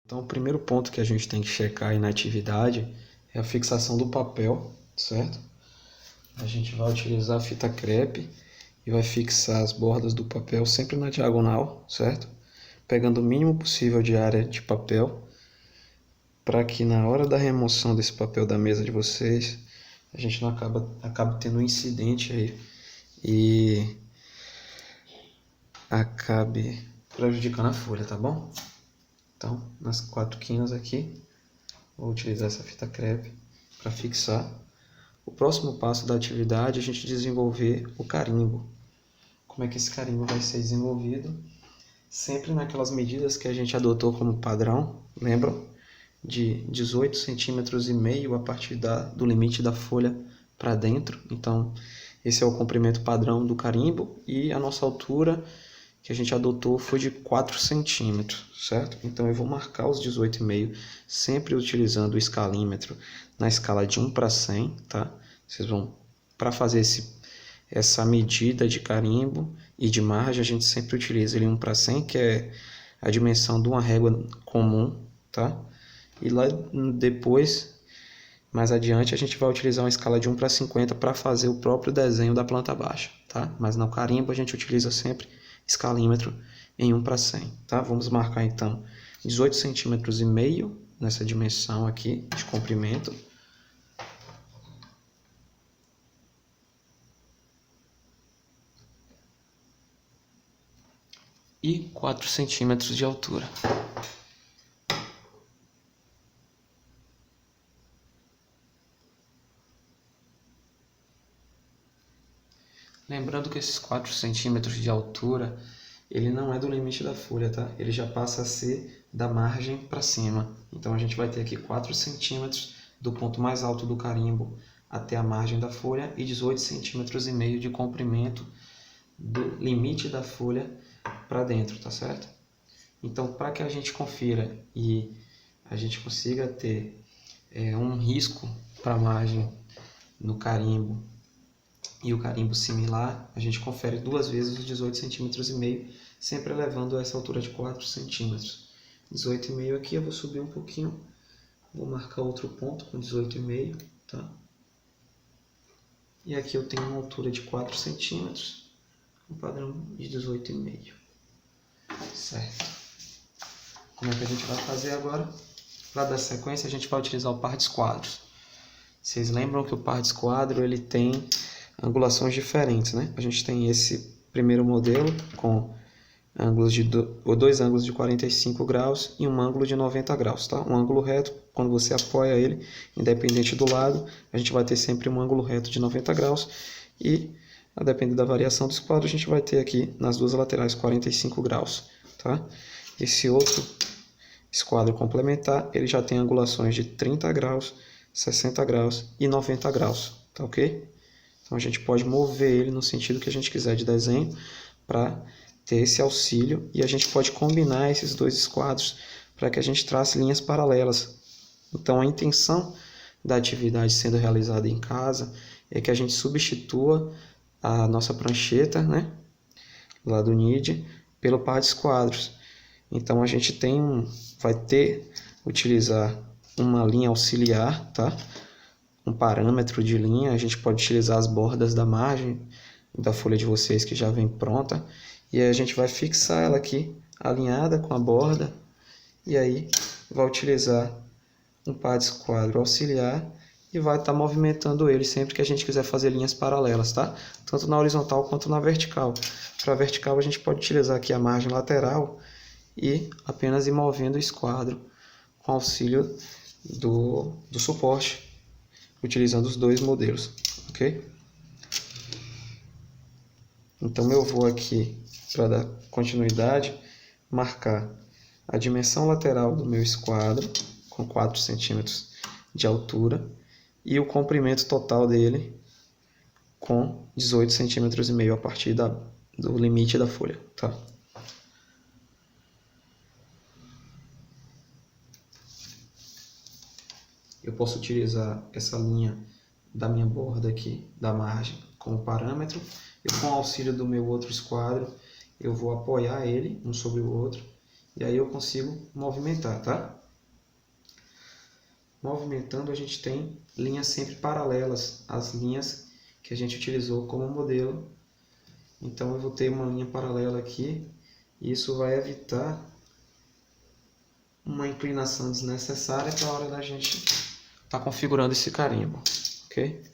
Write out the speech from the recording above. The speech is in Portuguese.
Então, o primeiro ponto que a gente tem que checar aí na atividade é a fixação do papel, certo? A gente vai utilizar a fita crepe e vai fixar as bordas do papel sempre na diagonal, certo? Pegando o mínimo possível de área de papel, para que na hora da remoção desse papel da mesa de vocês, a gente não acabe tendo um incidente aí e acabe prejudicando a folha, tá bom? Então, nas 4 quinas aqui, vou utilizar essa fita crepe para fixar. O próximo passo da atividade é a gente desenvolver o carimbo. Como é que esse carimbo vai ser desenvolvido? Sempre naquelas medidas que a gente adotou como padrão, lembram? De 18 centímetros e meio a partir do limite da folha para dentro. Então, esse é o comprimento padrão do carimbo e a nossa altura que a gente adotou foi de 4 centímetros, certo? Então eu vou marcar os 18,5 sempre utilizando o escalímetro na escala de 1 para 100, tá? Vocês vão, para fazer essa medida de carimbo e de margem, a gente sempre utiliza ele 1 para 100, que é a dimensão de uma régua comum, tá? E lá depois, mais adiante, a gente vai utilizar uma escala de 1 para 50 para fazer o próprio desenho da planta baixa, tá? Mas no carimbo a gente utiliza sempre escalímetro em 1 para 100, tá? Vamos marcar então 18 centímetros e meio nessa dimensão aqui de comprimento. E 4 centímetros de altura. Lembrando que esses 4 centímetros de altura, ele não é do limite da folha, tá? Ele já passa a ser da margem para cima. Então a gente vai ter aqui 4 centímetros do ponto mais alto do carimbo até a margem da folha e 18 centímetros e meio de comprimento do limite da folha para dentro, tá certo? Então, para que a gente confira e a gente consiga ter um risco para a margem no carimbo e o carimbo similar, a gente confere 2 vezes os 18 centímetros e meio, sempre elevando essa altura de 4 centímetros. 18,5 aqui, eu vou subir um pouquinho, vou marcar outro ponto com 18,5, tá? E aqui eu tenho uma altura de 4 centímetros, um padrão de 18,5, certo? Como é que a gente vai fazer agora? Para dar sequência, a gente vai utilizar o par de esquadros. Vocês lembram que o par de esquadro ele tem angulações diferentes, né? A gente tem esse primeiro modelo com ângulos dois ângulos de 45 graus e um ângulo de 90 graus, tá? Um ângulo reto, quando você apoia ele, independente do lado, a gente vai ter sempre um ângulo reto de 90 graus e, a depender da variação do esquadro, a gente vai ter aqui nas duas laterais 45 graus, tá? Esse outro esquadro complementar, ele já tem angulações de 30 graus, 60 graus e 90 graus, tá ok? Então a gente pode mover ele no sentido que a gente quiser de desenho para ter esse auxílio e a gente pode combinar esses dois esquadros para que a gente trace linhas paralelas. Então a intenção da atividade sendo realizada em casa é que a gente substitua a nossa prancheta, né, lá do NID, pelo par de esquadros. Então a gente vai utilizar uma linha auxiliar, tá? Um parâmetro de linha, a gente pode utilizar as bordas da margem da folha de vocês que já vem pronta, e aí a gente vai fixar ela aqui, alinhada com a borda, e aí vai utilizar um par de esquadro auxiliar e vai estar movimentando ele sempre que a gente quiser fazer linhas paralelas, tá? Tanto na horizontal quanto na vertical. Para a vertical a gente pode utilizar aqui a margem lateral e apenas ir movendo o esquadro com auxílio do suporte, utilizando os dois modelos, ok? Então eu vou aqui, para dar continuidade, marcar a dimensão lateral do meu esquadro, com 4 centímetros de altura, e o comprimento total dele com 18 centímetros e meio a partir do limite da folha, tá? Eu posso utilizar essa linha da minha borda aqui, da margem, como parâmetro. E com o auxílio do meu outro esquadro, eu vou apoiar ele um sobre o outro E aí eu consigo movimentar, tá? Movimentando, a gente tem linhas sempre paralelas às linhas que a gente utilizou como modelo. Então eu vou ter uma linha paralela aqui, e isso vai evitar uma inclinação desnecessária para a hora da gente estar configurando esse carimbo, ok?